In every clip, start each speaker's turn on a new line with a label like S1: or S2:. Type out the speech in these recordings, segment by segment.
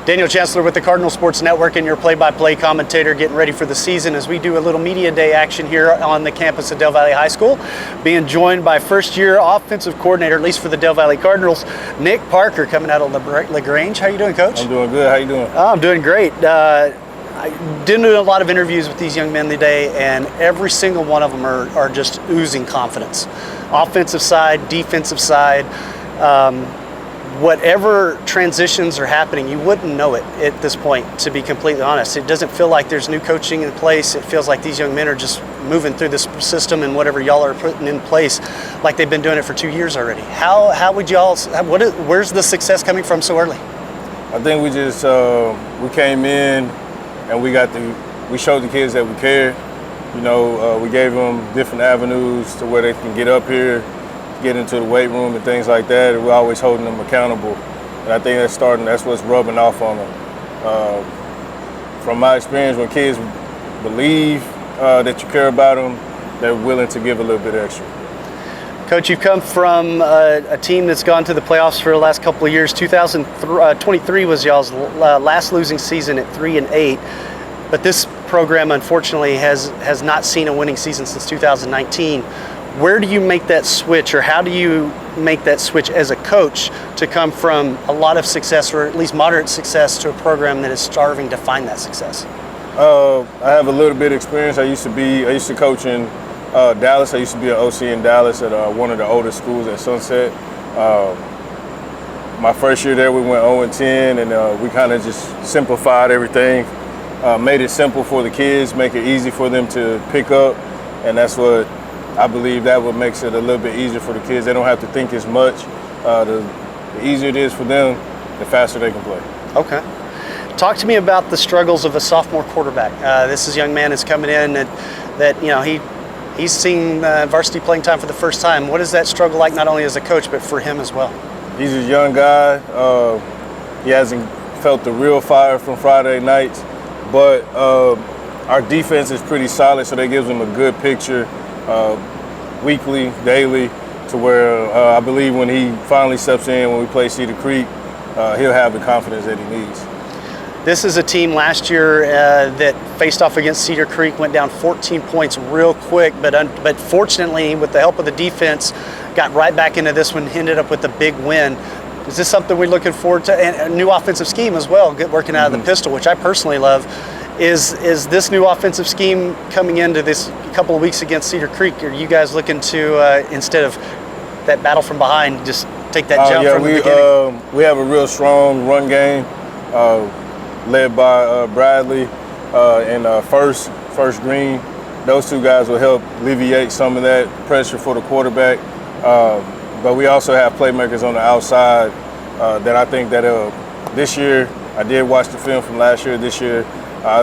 S1: Daniel Chancellor with the Cardinal Sports Network and your play-by-play commentator, getting ready for the season as we do a little media day action here on the campus of Del Valle High School. Being joined by first-year offensive coordinator, at least for the Del Valle Cardinals, Nick Parker, coming out of LaGrange. How you doing, Coach?
S2: I'm doing good. How you doing?
S1: Oh, I'm doing great. I did do a lot of interviews with these young men today, and every single one of them are just oozing confidence. Offensive side, defensive side. Whatever transitions are happening, you wouldn't know it at this point, to be completely honest. It doesn't feel like there's new coaching in place. It feels like these young men are just moving through this system and whatever y'all are putting in place like they've been doing it for 2 years already. How would y'all, where's the success coming from so early?
S2: I think we just, we came in and we showed the kids that we cared. You know, we gave them different avenues to where they can get up here, get into the weight room and things like that. And we're always holding them accountable. And I think that's what's rubbing off on them. From my experience, when kids believe that you care about them, they're willing to give a little bit extra.
S1: Coach, you've come from a team that's gone to the playoffs for the last couple of years. 2023 was y'all's last losing season at 3-8. But this program, unfortunately, has not seen a winning season since 2019. Where do you make that switch, or how do you make that switch as a coach to come from a lot of success, or at least moderate success, to a program that is starving to find that success?
S2: I have a little bit of experience. I used to coach in Dallas. I used to be an OC in Dallas at one of the oldest schools at Sunset. My first year there, we went 0-10, and we kind of just simplified everything, made it simple for the kids, make it easy for them to pick up, and that's what I believe that what makes it a little bit easier for the kids. They don't have to think as much. The easier it is for them, the faster they can play.
S1: Okay. Talk to me about the struggles of a sophomore quarterback. This is a young man that's coming in that you know, he's seeing varsity playing time for the first time. What is that struggle like, not only as a coach, but for him as well?
S2: He's a young guy. He hasn't felt the real fire from Friday nights, but our defense is pretty solid, so that gives him a good picture weekly, daily, to where I believe when he finally steps in, when we play Cedar Creek, he'll have the confidence that he needs.
S1: This is a team last year that faced off against Cedar Creek, went down 14 points real quick, but fortunately, with the help of the defense, got right back into this one, ended up with a big win. Is this something we're looking forward to? And a new offensive scheme as well, working out of the pistol, which I personally love. Is this new offensive scheme coming into this couple of weeks against Cedar Creek? Are you guys looking to, instead of that battle from behind, just take that jump from the beginning?
S2: We have a real strong run game led by Bradley and First Green. Those two guys will help alleviate some of that pressure for the quarterback. But we also have playmakers on the outside that I think that this year, I did watch the film from last year. This year,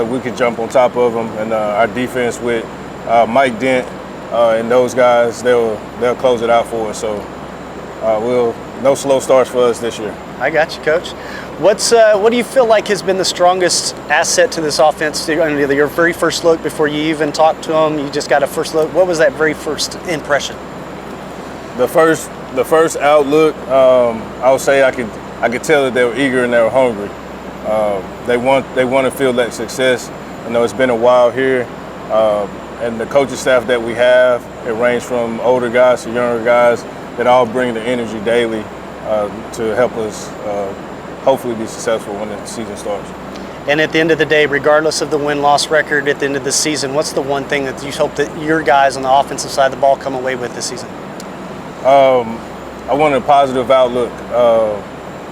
S2: we could jump on top of them, and our defense with Mike Dent and those guys, they'll close it out for us. So no slow starts for us this year.
S1: I got you, Coach. What do you feel like has been the strongest asset to this offense? Your very first look, before you even talked to them, you just got a first look. What was that very first impression?
S2: The first outlook, I would say I could tell that they were eager and they were hungry. They want to feel that success. I know it's been a while here, and the coaching staff that we have, it ranges from older guys to younger guys that all bring the energy daily to help us hopefully be successful when the season starts.
S1: And at the end of the day, regardless of the win-loss record at the end of the season, what's the one thing that you hope that your guys on the offensive side of the ball come away with this season?
S2: I want a positive outlook.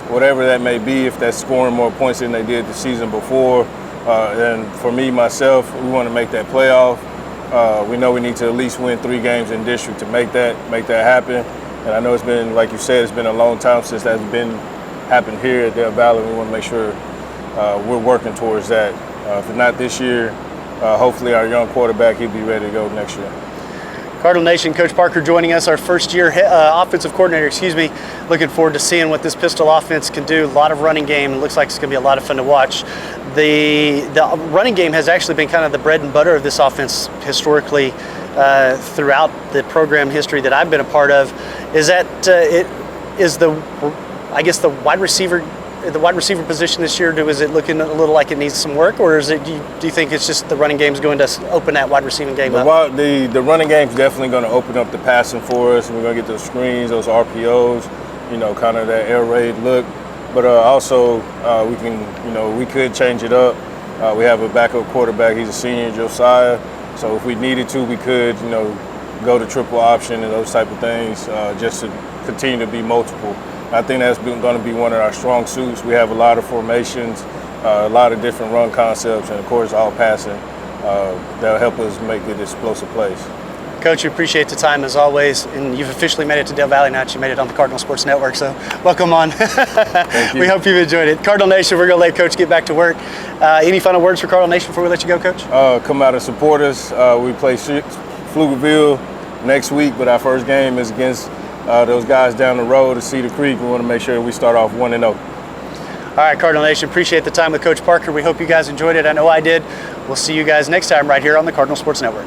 S2: Whatever that may be, if that's scoring more points than they did the season before. And for me, myself, we want to make that playoff. We know we need to at least win 3 games in district to make that happen. And I know it's been, like you said, it's been a long time since that's happened here at Del Valle. We want to make sure we're working towards that. If not this year, hopefully our young quarterback, he'll be ready to go next year.
S1: Cardinal Nation, Coach Parker joining us, our first-year offensive coordinator, Looking forward to seeing what this pistol offense can do. A lot of running game. It looks like it's going to be a lot of fun to watch. The running game has actually been kind of the bread and butter of this offense historically throughout the program history that I've been a part of. Is the wide receiver the wide receiver position this year? Is it looking a little like it needs some work, or is it? Do you think it's just the running game's going to open that wide receiving game up?
S2: The running game's definitely going to open up the passing for us, and we're going to get those screens, those RPOs, kind of that air raid look. But also we could change it up. We have a backup quarterback. He's a senior, Josiah. So if we needed to, we could, go to triple option and those type of things, just to continue to be multiple. I think that's going to be one of our strong suits. We have a lot of formations, a lot of different run concepts, and of course all passing. That'll help us make good explosive plays.
S1: Coach, we appreciate the time as always, and you've officially made it to Del Valley now that you made it on the Cardinal Sports Network, so welcome on.
S2: Thank you.
S1: We hope you've enjoyed it. Cardinal Nation, we're going to let Coach get back to work. Any final words for Cardinal Nation before we let you go, Coach?
S2: Come out and support us. We play Pflugerville next week, but our first game is against those guys down the road to Cedar Creek. We want to make sure we start off 1-0.
S1: All right, Cardinal Nation, appreciate the time with Coach Parker. We hope you guys enjoyed it. I know I did. We'll see you guys next time right here on the Cardinal Sports Network.